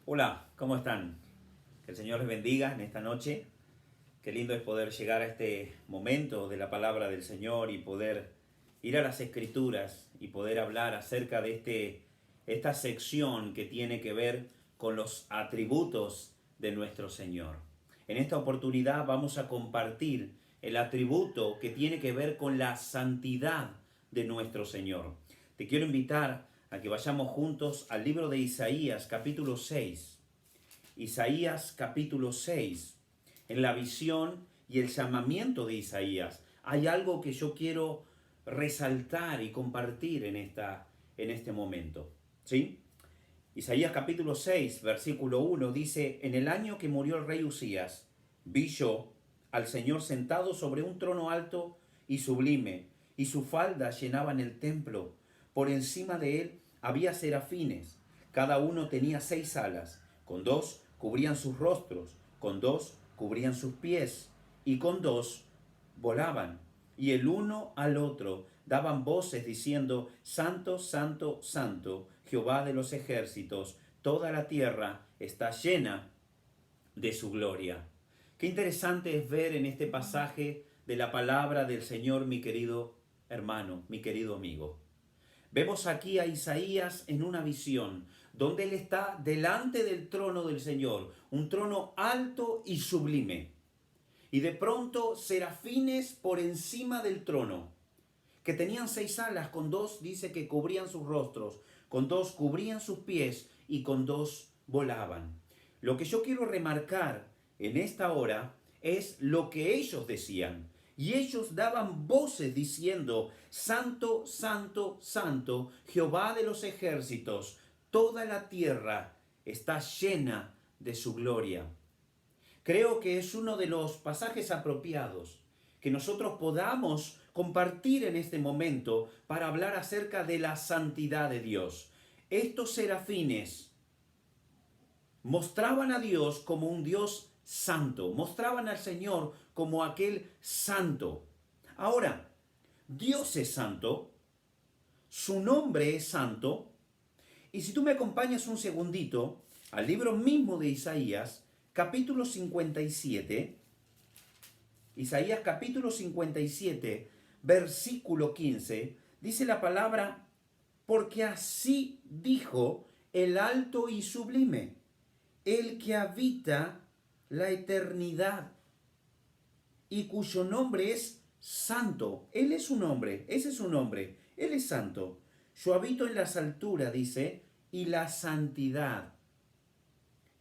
Hola, ¿cómo están? Que el Señor les bendiga en esta noche. Qué lindo es poder llegar a este momento de la palabra del Señor y poder ir a las Escrituras y poder hablar acerca de esta sección que tiene que ver con los atributos de nuestro Señor. En esta oportunidad vamos a compartir el atributo que tiene que ver con la santidad de nuestro Señor. Te quiero invitar a que vayamos juntos al libro de Isaías, capítulo 6. Isaías, capítulo 6. En la visión y el llamamiento de Isaías, hay algo que yo quiero resaltar y compartir en este momento. ¿Sí? Isaías capítulo 6, versículo 1 dice: En el año que murió el rey Usías, vi yo al Señor sentado sobre un trono alto y sublime, y su falda llenaban el templo. Por encima de él había serafines, cada uno tenía 6 alas, con 2 cubrían sus rostros, con 2 cubrían sus pies, y con 2 volaban. Y el uno al otro daban voces diciendo: Santo, Santo, Santo, Jehová de los ejércitos, toda la tierra está llena de su gloria. Qué interesante es ver en este pasaje de la palabra del Señor, mi querido hermano, mi querido amigo. Vemos aquí a Isaías en una visión, donde él está delante del trono del Señor, un trono alto y sublime. Y de pronto serafines por encima del trono, que tenían 6 alas, con 2 dice que cubrían sus rostros, con 2 cubrían sus pies y con 2 volaban. Lo que yo quiero remarcar en esta hora es lo que ellos decían. Y ellos daban voces diciendo: Santo, Santo, Santo, Jehová de los ejércitos, toda la tierra está llena de su gloria. Creo que es uno de los pasajes apropiados que nosotros podamos compartir en este momento para hablar acerca de la santidad de Dios. Estos serafines mostraban a Dios como un Dios santo, mostraban al Señor como aquel santo. Ahora, Dios es santo, su nombre es santo, y si tú me acompañas un segundito al libro mismo de Isaías, capítulo 57, Isaías capítulo 57, versículo 15, dice la palabra: porque así dijo el alto y sublime, el que habita la eternidad y cuyo nombre es santo. Él es su nombre, ese es su nombre, Él es santo. Yo habito en las alturas, dice, y la santidad,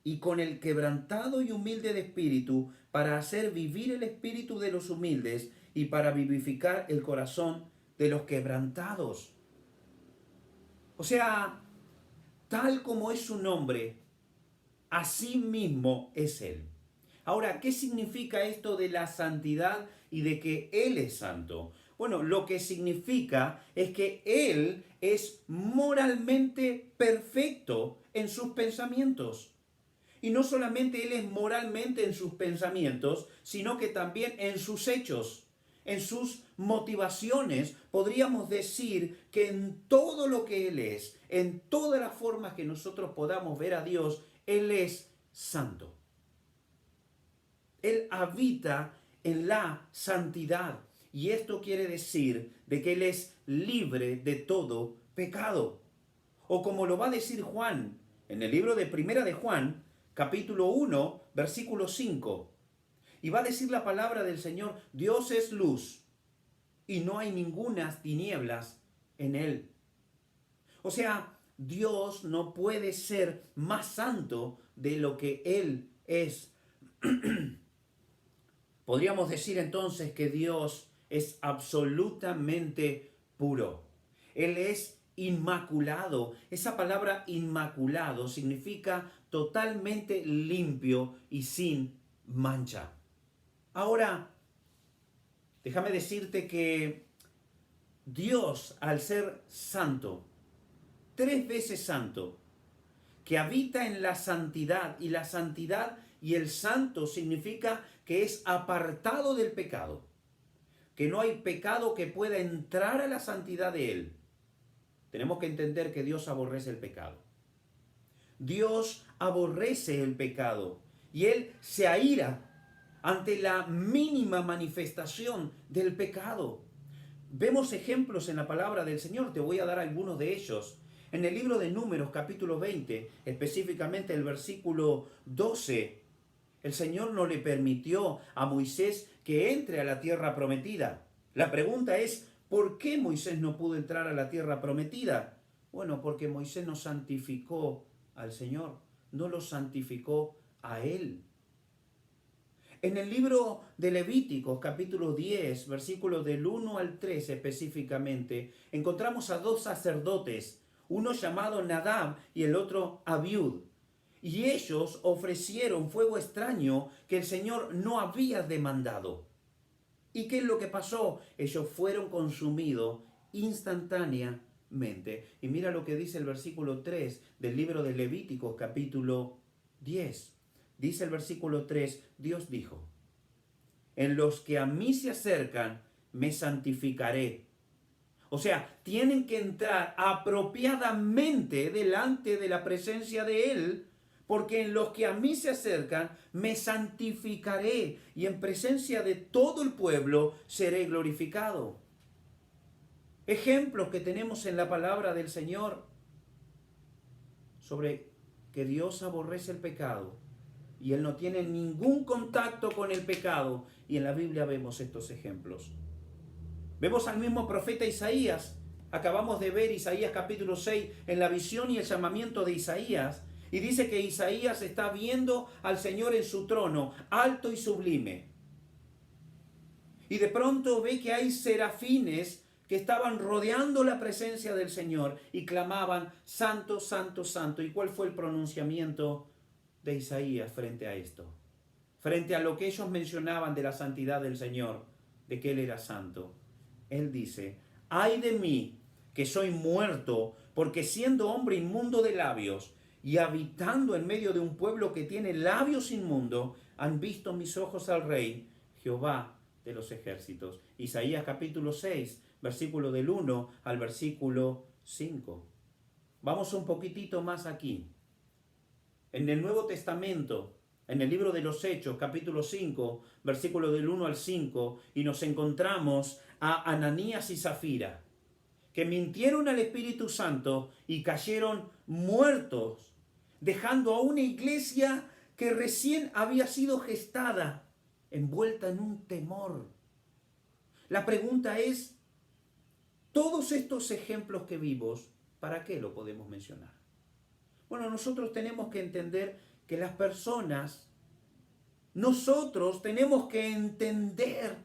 y con el quebrantado y humilde de espíritu, para hacer vivir el espíritu de los humildes y para vivificar el corazón de los quebrantados. O sea, tal como es su nombre, así mismo es Él. Ahora, ¿qué significa esto de la santidad y de que Él es santo? Bueno, lo que significa es que Él es moralmente perfecto en sus pensamientos. Y no solamente Él es moralmente en sus pensamientos, sino que también en sus hechos, en sus motivaciones. Podríamos decir que en todo lo que Él es, en todas las formas que nosotros podamos ver a Dios, Él es santo. Él habita en la santidad. Y esto quiere decir de que Él es libre de todo pecado. O como lo va a decir Juan en el libro de Primera de Juan, capítulo 1, versículo 5. Y va a decir la palabra del Señor: Dios es luz y no hay ningunas tinieblas en Él. O sea, Dios no puede ser más santo de lo que Él es. Podríamos decir entonces que Dios es absolutamente puro. Él es inmaculado. Esa palabra inmaculado significa totalmente limpio y sin mancha. Ahora, déjame decirte que Dios, al ser santo, 3 veces santo, que habita en la santidad, y la santidad y el santo significa que es apartado del pecado, que no hay pecado que pueda entrar a la santidad de Él. Tenemos que entender que Dios aborrece el pecado. Dios aborrece el pecado y Él se aira ante la mínima manifestación del pecado. Vemos ejemplos en la palabra del Señor, te voy a dar algunos de ellos. En el libro de Números, capítulo 20, específicamente el versículo 12, el Señor no le permitió a Moisés que entre a la tierra prometida. La pregunta es, ¿por qué Moisés no pudo entrar a la tierra prometida? Bueno, porque Moisés no santificó al Señor, no lo santificó a Él. En el libro de Levíticos, capítulo 10, versículos del 1 al 3 específicamente, encontramos a dos sacerdotes, uno llamado Nadab y el otro Abiud. Y ellos ofrecieron fuego extraño que el Señor no había demandado. ¿Y qué es lo que pasó? Ellos fueron consumidos instantáneamente. Y mira lo que dice el versículo 3 del libro de Levíticos, capítulo 10. Dice el versículo 3, Dios dijo, en los que a mí se acercan, me santificaré. O sea, tienen que entrar apropiadamente delante de la presencia de Él, porque en los que a mí se acercan, me santificaré, y en presencia de todo el pueblo seré glorificado. Ejemplos que tenemos en la palabra del Señor sobre que Dios aborrece el pecado y Él no tiene ningún contacto con el pecado. Y en la Biblia vemos estos ejemplos. Vemos al mismo profeta Isaías. Acabamos de ver Isaías capítulo 6 en la visión y el llamamiento de Isaías. Y dice que Isaías está viendo al Señor en su trono, alto y sublime. Y de pronto ve que hay serafines que estaban rodeando la presencia del Señor y clamaban, Santo, Santo, Santo. ¿Y cuál fue el pronunciamiento de Isaías frente a esto? Frente a lo que ellos mencionaban de la santidad del Señor, de que Él era santo. Él dice, ay de mí, que soy muerto, porque siendo hombre inmundo de labios y habitando en medio de un pueblo que tiene labios inmundos, han visto mis ojos al Rey, Jehová de los ejércitos. Isaías capítulo 6, versículo del 1 al versículo 5. Vamos un poquitito más aquí. En el Nuevo Testamento, en el libro de los Hechos, capítulo 5, versículo del 1 al 5, y nos encontramos a Ananías y Zafira, que mintieron al Espíritu Santo y cayeron muertos, dejando a una iglesia que recién había sido gestada, envuelta en un temor. La pregunta es, todos estos ejemplos que vimos, ¿para qué lo podemos mencionar? Bueno, nosotros tenemos que entender que las personas, nosotros tenemos que entender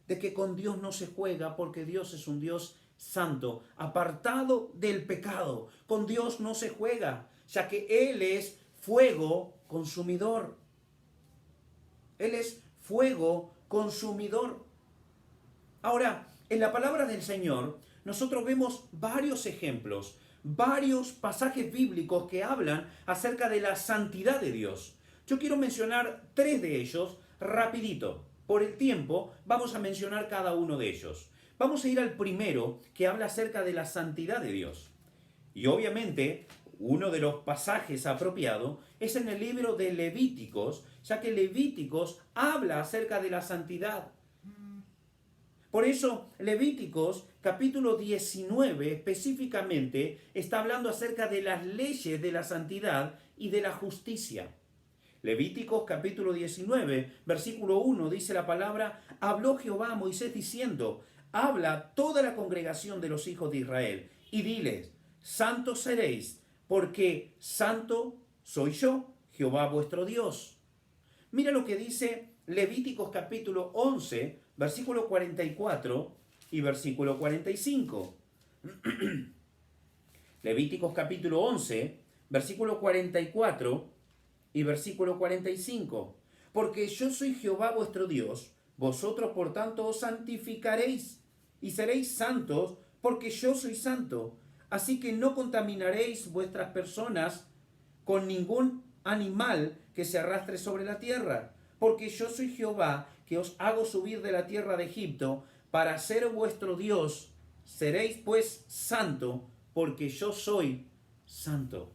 de que con Dios no se juega, porque Dios es un Dios santo, apartado del pecado. Con Dios no se juega, ya que Él es fuego consumidor. Él es fuego consumidor. Ahora, en la palabra del Señor, nosotros vemos varios ejemplos, varios pasajes bíblicos que hablan acerca de la santidad de Dios. Yo quiero mencionar 3 de ellos rapidito. Por el tiempo, vamos a mencionar cada uno de ellos. Vamos a ir al primero, que habla acerca de la santidad de Dios. Y obviamente, uno de los pasajes apropiados es en el libro de Levíticos, ya que Levíticos habla acerca de la santidad. Por eso, Levíticos capítulo 19 específicamente está hablando acerca de las leyes de la santidad y de la justicia. Levíticos capítulo 19, versículo 1 dice la palabra, habló Jehová a Moisés diciendo, habla toda la congregación de los hijos de Israel y diles, santos seréis, porque santo soy yo, Jehová vuestro Dios. Mira lo que dice Levíticos capítulo 11, versículo 44 y versículo 45. Levíticos capítulo 11, versículo 44 y versículo 45. Porque yo soy Jehová vuestro Dios, vosotros por tanto os santificaréis y seréis santos, porque yo soy santo. Así que no contaminaréis vuestras personas con ningún animal que se arrastre sobre la tierra, porque yo soy Jehová, que os hago subir de la tierra de Egipto para ser vuestro Dios. Seréis pues santo, porque yo soy santo.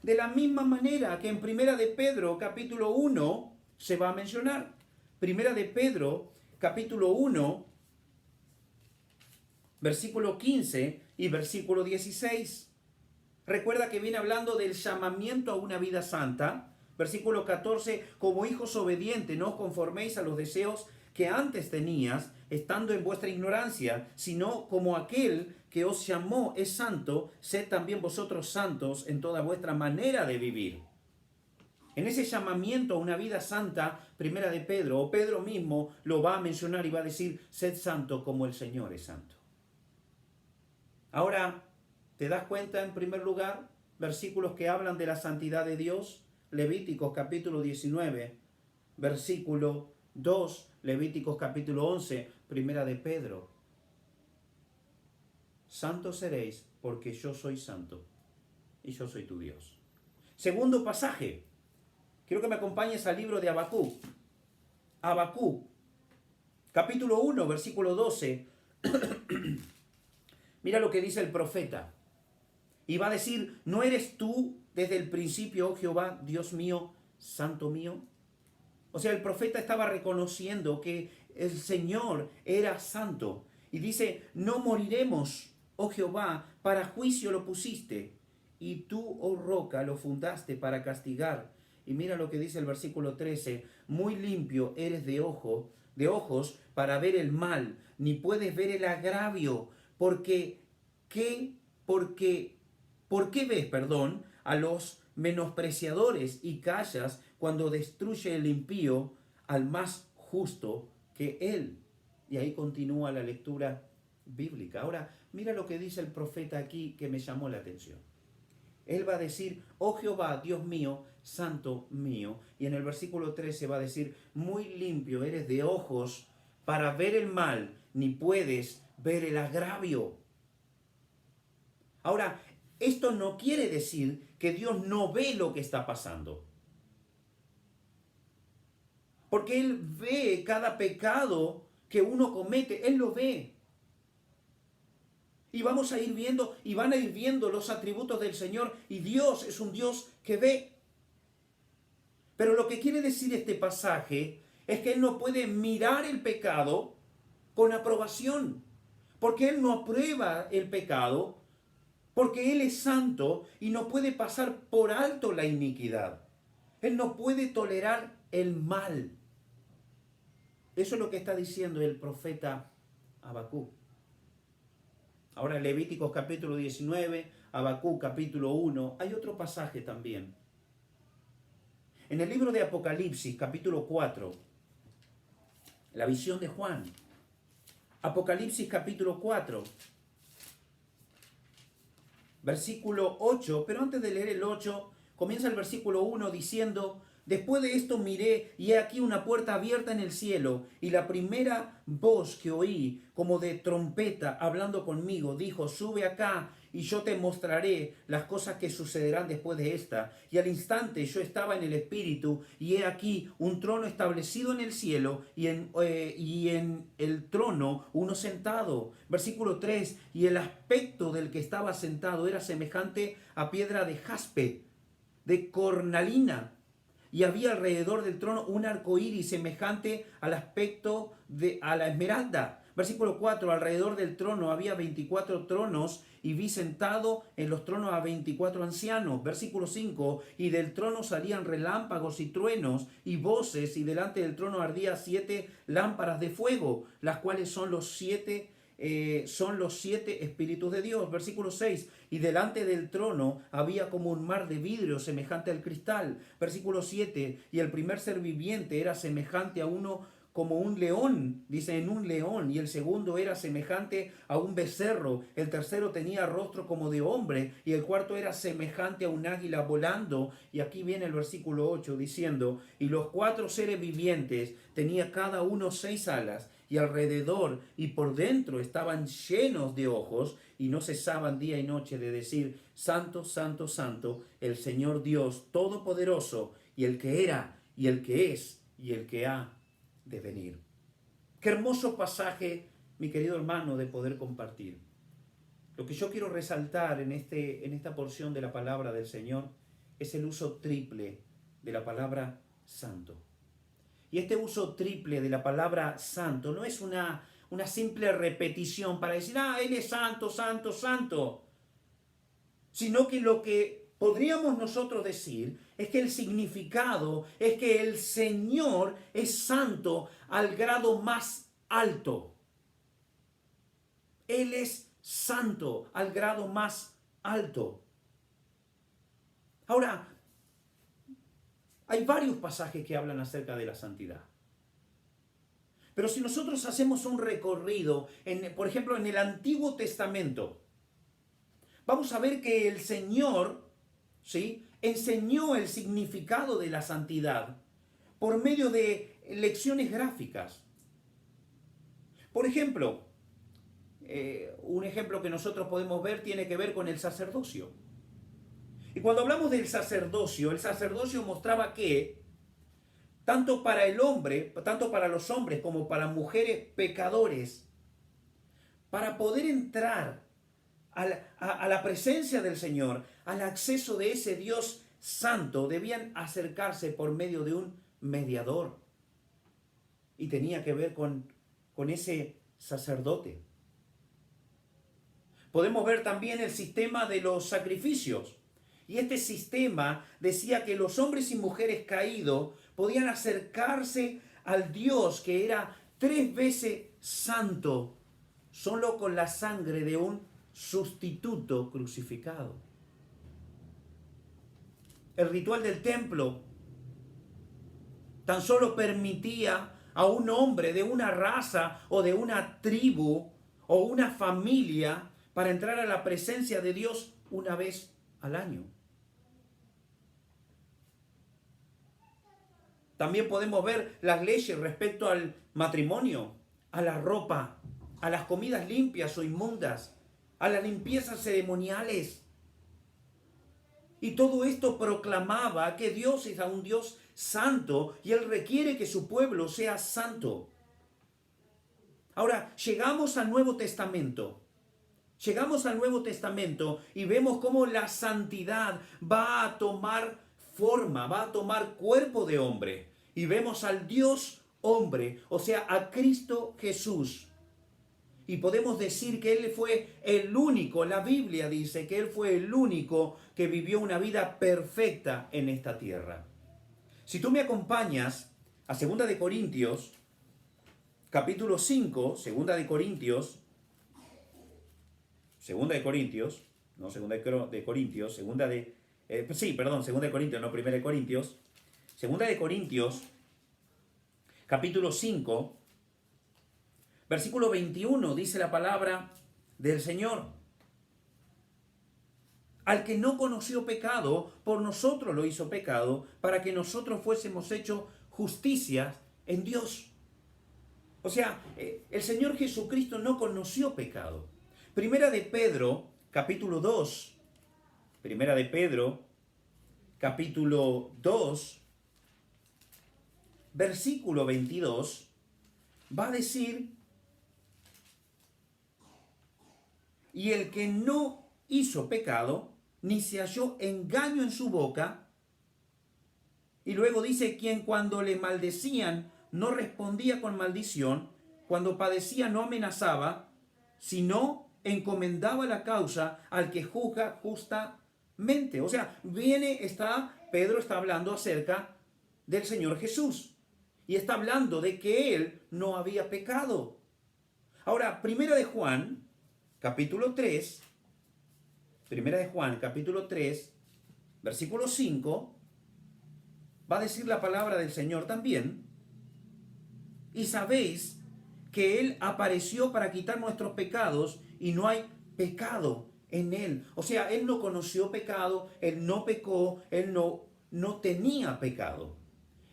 de la misma manera que en Primera de Pedro, capítulo 1, se va a mencionar. Primera de Pedro, capítulo 1, versículo 15 y versículo 16. Recuerda que viene hablando del llamamiento a una vida santa. Versículo 14, como hijos obedientes, no os conforméis a los deseos que antes tenías, estando en vuestra ignorancia, sino como aquel que os llamó es santo, sed también vosotros santos en toda vuestra manera de vivir. En ese llamamiento a una vida santa, Primera de Pedro, o Pedro mismo lo va a mencionar y va a decir, sed santo como el Señor es santo. Ahora, ¿te das cuenta en primer lugar? Versículos que hablan de la santidad de Dios. Levíticos capítulo 19, versículo 2, Levíticos capítulo 11, Primera de Pedro. Santos seréis porque yo soy santo y yo soy tu Dios. Segundo pasaje. Quiero que me acompañes al libro de Habacuc. Habacuc, capítulo 1, versículo 12. Mira lo que dice el profeta. Y va a decir, ¿no eres tú desde el principio, oh Jehová, Dios mío, santo mío? O sea, el profeta estaba reconociendo que el Señor era santo. Y dice, no moriremos, oh Jehová, para juicio lo pusiste. Y tú, oh roca, lo fundaste para castigar. Y mira lo que dice el versículo 13, muy limpio eres de ojos para ver el mal, ni puedes ver el agravio, ¿por qué ves, a los menospreciadores y callas cuando destruye el impío al más justo que él? Y ahí continúa la lectura bíblica. Ahora, mira lo que dice el profeta aquí que me llamó la atención. Él va a decir, oh Jehová, Dios mío, santo mío. Y en el versículo 13 va a decir, muy limpio eres de ojos para ver el mal, ni puedes ver el agravio. Ahora, esto no quiere decir que Dios no ve lo que está pasando. Porque Él ve cada pecado que uno comete, Él lo ve. Y vamos a ir viendo, y van a ir viendo los atributos del Señor, y Dios es un Dios que ve. Pero lo que quiere decir este pasaje es que Él no puede mirar el pecado con aprobación, porque Él no aprueba el pecado, porque Él es santo y no puede pasar por alto la iniquidad. Él no puede tolerar el mal. Eso es lo que está diciendo el profeta Habacuc. Ahora Levíticos capítulo 19, Habacuc capítulo 1, hay otro pasaje también. En el libro de Apocalipsis capítulo 4, la visión de Juan. Apocalipsis capítulo 4, versículo 8, pero antes de leer el 8, comienza el versículo 1 diciendo, después de esto miré y he aquí una puerta abierta en el cielo, y la primera voz que oí, como de trompeta hablando conmigo, dijo, sube acá y yo te mostraré las cosas que sucederán después de esta. Y al instante yo estaba en el Espíritu, y he aquí un trono establecido en el cielo, y en el trono uno sentado. Versículo 3, y el aspecto del que estaba sentado era semejante a piedra de jaspe, de cornalina, y había alrededor del trono un arco iris semejante al aspecto a la esmeralda. Versículo 4, alrededor del trono había 24 tronos, y vi sentado en los tronos a 24 ancianos. Versículo 5, y del trono salían relámpagos y truenos y voces, y delante del trono ardía 7 lámparas de fuego, las cuales son los siete espíritus de Dios. Versículo 6, y delante del trono había como un mar de vidrio semejante al cristal. Versículo 7, y el primer ser viviente era semejante a uno como un león, dice en un león, y el segundo era semejante a un becerro, el tercero tenía rostro como de hombre, y el cuarto era semejante a un águila volando. Y aquí viene el versículo 8 diciendo, y los 4 seres vivientes tenía cada uno 6 alas, y alrededor y por dentro estaban llenos de ojos, y no cesaban día y noche de decir, santo, santo, santo, el Señor Dios Todopoderoso, y el que era, y el que es, y el que ha de venir. Qué hermoso pasaje, mi querido hermano, de poder compartir. Lo que yo quiero resaltar en esta porción de la palabra del Señor es el uso triple de la palabra santo. Y este uso triple de la palabra santo no es una simple repetición para decir, Él es santo, santo, santo. Sino que lo que podríamos nosotros decir es que el significado es que el Señor es santo al grado más alto. Él es santo al grado más alto. Ahora, hay varios pasajes que hablan acerca de la santidad. Pero si nosotros hacemos un recorrido, por ejemplo, en el Antiguo Testamento, vamos a ver que el Señor, ¿sí?, enseñó el significado de la santidad por medio de lecciones gráficas. Por ejemplo, un ejemplo que nosotros podemos ver tiene que ver con el sacerdocio. Y cuando hablamos del sacerdocio, el sacerdocio mostraba que tanto para el hombre, tanto para los hombres como para mujeres pecadores, para poder entrar a la presencia del Señor, al acceso de ese Dios santo, debían acercarse por medio de un mediador. Y tenía que ver con ese sacerdote. Podemos ver también el sistema de los sacrificios. Y este sistema decía que los hombres y mujeres caídos podían acercarse al Dios que era 3 veces santo, solo con la sangre de un sustituto crucificado. El ritual del templo tan solo permitía a un hombre de una raza o de una tribu o una familia para entrar a la presencia de Dios una vez al año. También podemos ver las leyes respecto al matrimonio, a la ropa, a las comidas limpias o inmundas, a las limpiezas ceremoniales. Y todo esto proclamaba que Dios es un Dios santo y Él requiere que su pueblo sea santo. Ahora, llegamos al Nuevo Testamento. Llegamos al Nuevo Testamento y vemos cómo la santidad va a tomar forma, va a tomar cuerpo de hombre. Y vemos al Dios hombre, o sea, a Cristo Jesús. Y podemos decir que Él fue el único, la Biblia dice que Él fue el único que vivió una vida perfecta en esta tierra. Si tú me acompañas a 2 de Corintios, capítulo 5, 2 de Corintios, no 2 de Corintios, 2 de Corintios, 2 de Corintios, no 1 de Corintios, 2 de Corintios, capítulo 5, versículo 21, dice la palabra del Señor. Al que no conoció pecado, por nosotros lo hizo pecado, para que nosotros fuésemos hechos justicia en Dios. O sea, el Señor Jesucristo no conoció pecado. Primera de Pedro, capítulo 2. Primera de Pedro, capítulo 2, versículo 22, va a decir: y el que no hizo pecado, ni se halló engaño en su boca. Y luego dice: quien cuando le maldecían no respondía con maldición, cuando padecía no amenazaba, sino encomendaba la causa al que juzga justamente. O sea, Pedro está hablando acerca del Señor Jesús. Y está hablando de que Él no había pecado. Ahora, Primera de Juan, capítulo 3, versículo 5, va a decir la palabra del Señor también: y sabéis que Él apareció para quitar nuestros pecados y no hay pecado en Él. O sea, Él no conoció pecado, Él no pecó, Él no tenía pecado.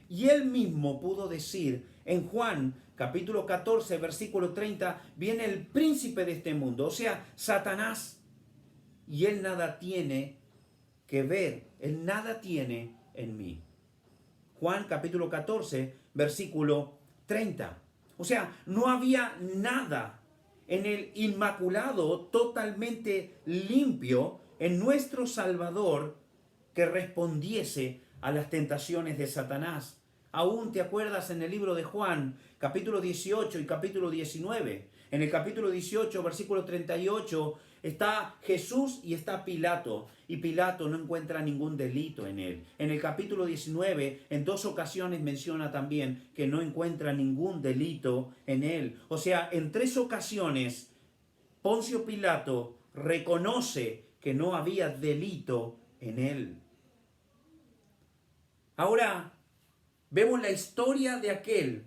Y Él mismo pudo decir en Juan capítulo 14, versículo 30, viene el príncipe de este mundo, o sea, Satanás, y Él nada tiene que ver, Él nada tiene en mí. Juan capítulo 14, versículo 30. O sea, no había nada en el inmaculado, totalmente limpio, en nuestro Salvador, que respondiese a las tentaciones de Satanás. Aún te acuerdas en el libro de Juan, capítulo 18 y capítulo 19. En el capítulo 18, versículo 38, está Jesús y está Pilato. Y Pilato no encuentra ningún delito en él. En el capítulo 19, en 2 ocasiones menciona también que no encuentra ningún delito en él. O sea, en 3 ocasiones, Poncio Pilato reconoce que no había delito en él. Ahora, vemos la historia de aquel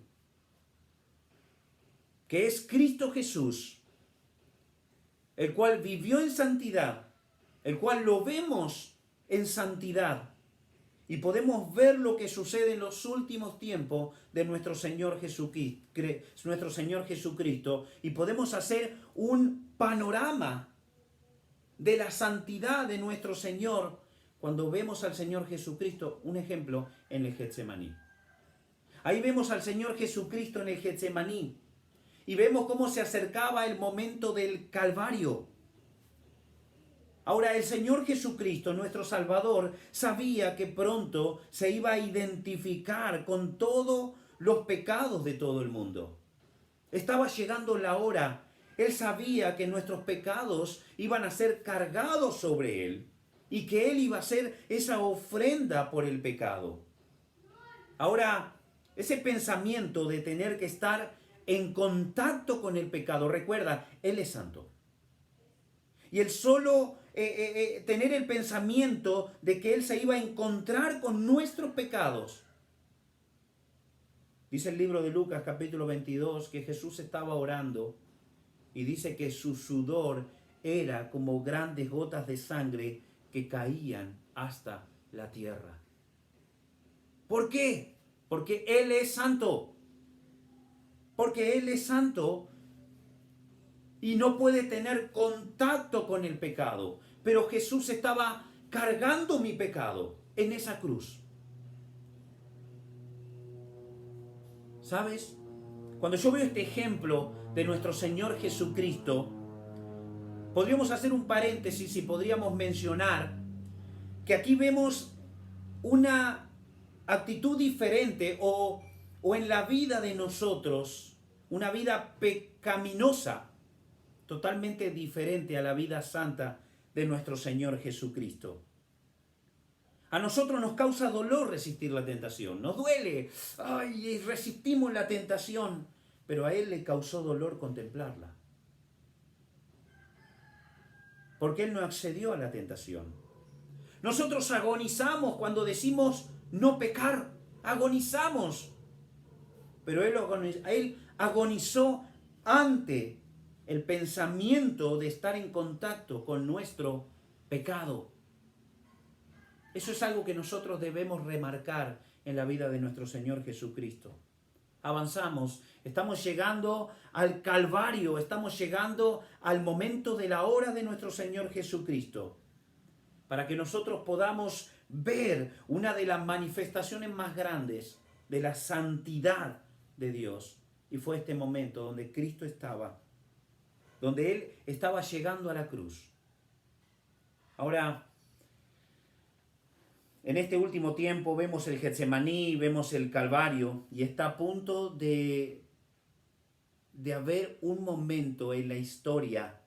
que es Cristo Jesús, el cual vivió en santidad, el cual lo vemos en santidad, y podemos ver lo que sucede en los últimos tiempos de nuestro Señor Jesucristo, y podemos hacer un panorama de la santidad de nuestro Señor cuando vemos al Señor Jesucristo, un ejemplo, en el Getsemaní. Ahí vemos al Señor Jesucristo en el Getsemaní y vemos cómo se acercaba el momento del Calvario. Ahora, el Señor Jesucristo, nuestro Salvador, sabía que pronto se iba a identificar con todos los pecados de todo el mundo. Estaba llegando la hora. Él sabía que nuestros pecados iban a ser cargados sobre Él y que Él iba a ser esa ofrenda por el pecado. Ahora, ese pensamiento de tener que estar en contacto con el pecado, recuerda, Él es santo. Y el solo tener el pensamiento de que Él se iba a encontrar con nuestros pecados. Dice el libro de Lucas capítulo 22 que Jesús estaba orando y dice que su sudor era como grandes gotas de sangre que caían hasta la tierra. ¿Por qué? Porque Él es santo. Porque Él es santo y no puede tener contacto con el pecado. Pero Jesús estaba cargando mi pecado en esa cruz. ¿Sabes? Cuando yo veo este ejemplo de nuestro Señor Jesucristo, podríamos hacer un paréntesis y podríamos mencionar que aquí vemos una actitud diferente o en la vida de nosotros, una vida pecaminosa, totalmente diferente a la vida santa de nuestro Señor Jesucristo. A nosotros nos causa dolor resistir la tentación, nos duele, ay, resistimos la tentación, pero a Él le causó dolor contemplarla. Porque Él no accedió a la tentación. Nosotros agonizamos cuando decimos no pecar, agonizamos. Pero Él agonizó ante el pensamiento de estar en contacto con nuestro pecado. Eso es algo que nosotros debemos remarcar en la vida de nuestro Señor Jesucristo. Avanzamos, estamos llegando al Calvario, estamos llegando al momento de la hora de nuestro Señor Jesucristo, para que nosotros podamos ver una de las manifestaciones más grandes de la santidad de Dios. Y fue este momento donde Cristo estaba, donde Él estaba llegando a la cruz. Ahora, en este último tiempo vemos el Getsemaní, vemos el Calvario, y está a punto de haber un momento en la historia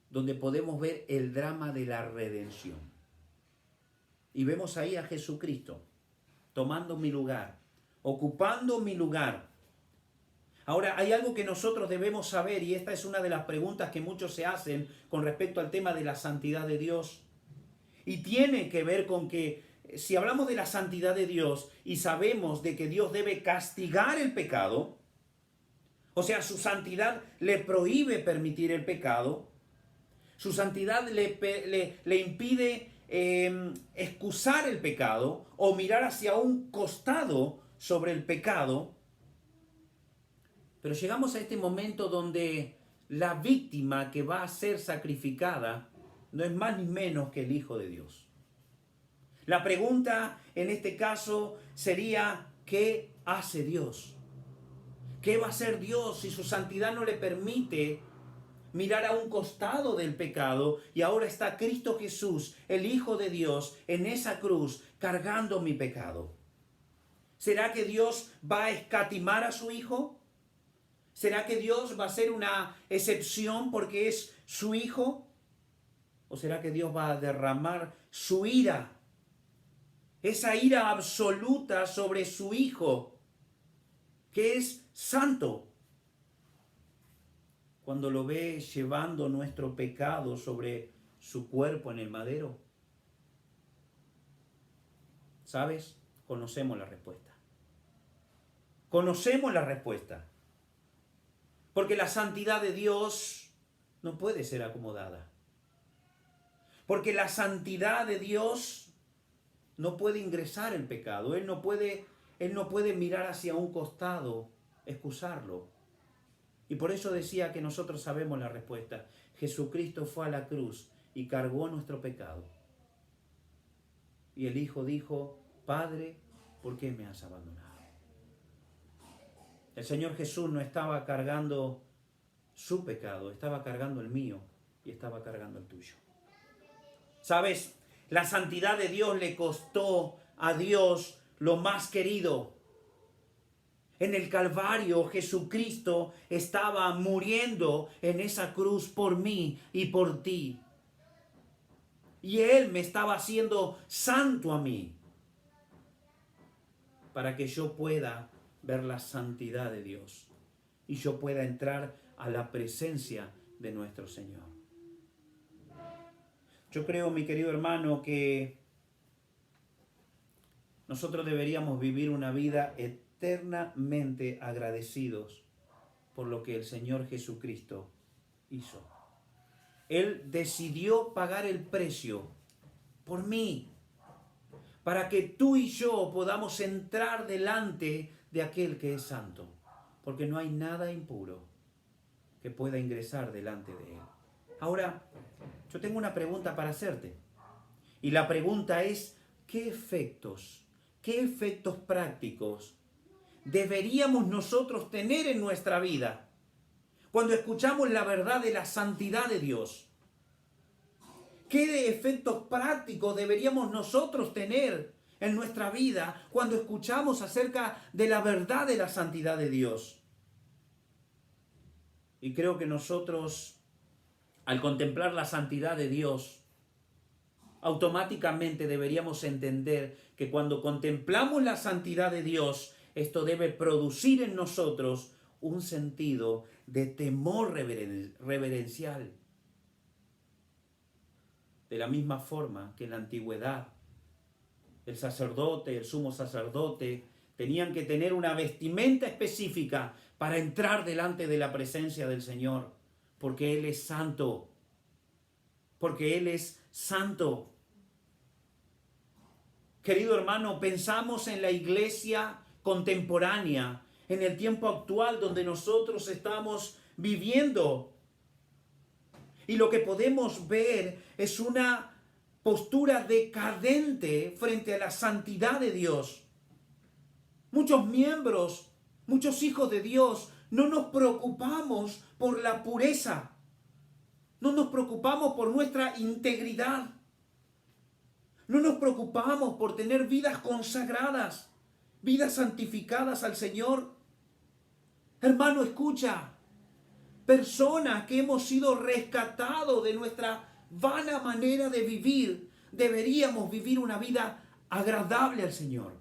donde podemos ver el drama de la redención. Y vemos ahí a Jesucristo tomando mi lugar, ocupando mi lugar. Ahora, hay algo que nosotros debemos saber, y esta es una de las preguntas que muchos se hacen con respecto al tema de la santidad de Dios. Y tiene que ver con que si hablamos de la santidad de Dios y sabemos de que Dios debe castigar el pecado, o sea, su santidad le prohíbe permitir el pecado, su santidad le impide excusar el pecado o mirar hacia un costado sobre el pecado. Pero llegamos a este momento donde la víctima que va a ser sacrificada no es más ni menos que el Hijo de Dios. La pregunta en este caso sería, ¿qué hace Dios? ¿Qué va a hacer Dios si su santidad no le permite mirar a un costado del pecado y ahora está Cristo Jesús, el Hijo de Dios, en esa cruz cargando mi pecado. ¿Será que Dios va a escatimar a su Hijo? ¿Será que Dios va a hacer una excepción porque es su Hijo? ¿O será que Dios va a derramar su ira, esa ira absoluta sobre su Hijo, que es santo, cuando lo ve llevando nuestro pecado sobre su cuerpo en el madero? ¿Sabes? Conocemos la respuesta. Conocemos la respuesta. Porque la santidad de Dios no puede ser acomodada. Porque la santidad de Dios no puede ingresar el pecado. Él no puede mirar hacia un costado, excusarlo. Y por eso decía que nosotros sabemos la respuesta. Jesucristo fue a la cruz y cargó nuestro pecado. Y el Hijo dijo: Padre, ¿por qué me has abandonado? El Señor Jesús no estaba cargando su pecado, estaba cargando el mío y estaba cargando el tuyo. ¿Sabes? La santidad de Dios le costó a Dios lo más querido. En el Calvario, Jesucristo estaba muriendo en esa cruz por mí y por ti. Y Él me estaba haciendo santo a mí, para que yo pueda ver la santidad de Dios y yo pueda entrar a la presencia de nuestro Señor. Yo creo, mi querido hermano, que nosotros deberíamos vivir una vida eternamente agradecidos por lo que el Señor Jesucristo hizo. Él decidió pagar el precio por mí, para que tú y yo podamos entrar delante de aquel que es santo, porque no hay nada impuro que pueda ingresar delante de Él. Ahora, yo tengo una pregunta para hacerte, y la pregunta es: ¿qué efectos prácticos deberíamos nosotros tener en nuestra vida cuando escuchamos la verdad de la santidad de Dios? ¿Qué efectos prácticos deberíamos nosotros tener en nuestra vida cuando escuchamos acerca de la verdad de la santidad de Dios? Y creo que nosotros, al contemplar la santidad de Dios, automáticamente deberíamos entender que cuando contemplamos la santidad de Dios, esto debe producir en nosotros un sentido de temor reverencial. De la misma forma que en la antigüedad el sacerdote, el sumo sacerdote, tenían que tener una vestimenta específica para entrar delante de la presencia del Señor, porque Él es santo. Porque Él es santo. Querido hermano, pensamos en la iglesia contemporánea, en el tiempo actual donde nosotros estamos viviendo. Y lo que podemos ver es una postura decadente frente a la santidad de Dios. Muchos miembros, muchos hijos de Dios, no nos preocupamos por la pureza. No nos preocupamos por nuestra integridad. No nos preocupamos por tener vidas consagradas, vidas santificadas al Señor. Hermano, escucha. Personas que hemos sido rescatados de nuestra vana manera de vivir, deberíamos vivir una vida agradable al Señor.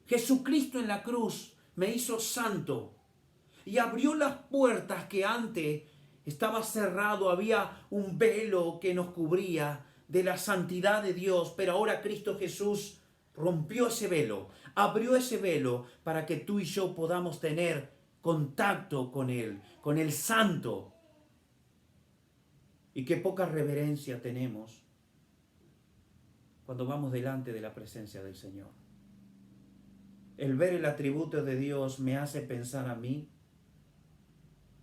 Jesucristo en la cruz me hizo santo y abrió las puertas que antes estaba cerrado, había un velo que nos cubría de la santidad de Dios, pero ahora Cristo Jesús rompió ese velo, abrió ese velo para que tú y yo podamos tener contacto con Él, con el Santo. Y qué poca reverencia tenemos cuando vamos delante de la presencia del Señor. El ver el atributo de Dios me hace pensar a mí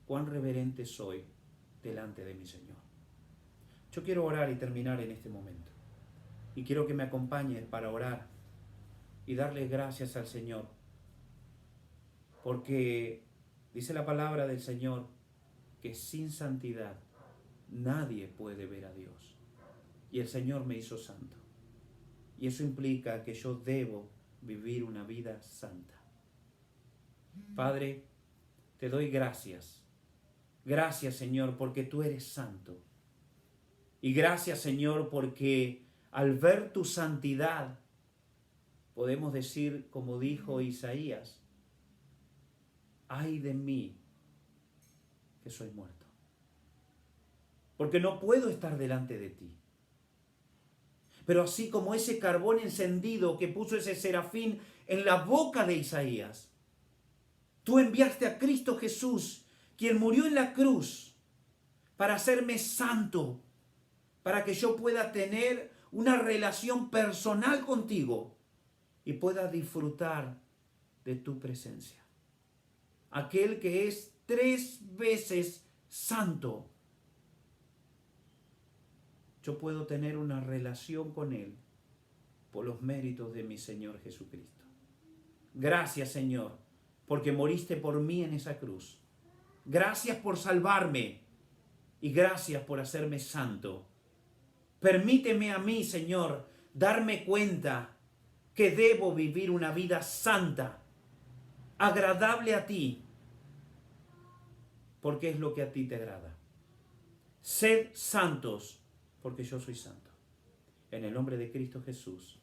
cuán reverente soy delante de mi Señor. Yo quiero orar y terminar en este momento. Y quiero que me acompañes para orar y darle gracias al Señor. Porque dice la palabra del Señor que sin santidad nadie puede ver a Dios. Y el Señor me hizo santo. Y eso implica que yo debo vivir una vida santa. Padre, te doy gracias. Gracias, Señor, porque tú eres santo. Y gracias, Señor, porque al ver tu santidad, podemos decir, como dijo Isaías, ay de mí que soy muerto, porque no puedo estar delante de ti. Pero así como ese carbón encendido que puso ese serafín en la boca de Isaías, tú enviaste a Cristo Jesús, quien murió en la cruz, para hacerme santo, para que yo pueda tener una relación personal contigo y pueda disfrutar de tu presencia. Aquel que es 3 veces santo, yo puedo tener una relación con Él por los méritos de mi Señor Jesucristo. Gracias, Señor, porque moriste por mí en esa cruz. Gracias por salvarme y gracias por hacerme santo. Permíteme a mí, Señor, darme cuenta que debo vivir una vida santa, agradable a ti, porque es lo que a ti te agrada. Sed santos, porque yo soy santo. En el nombre de Cristo Jesús.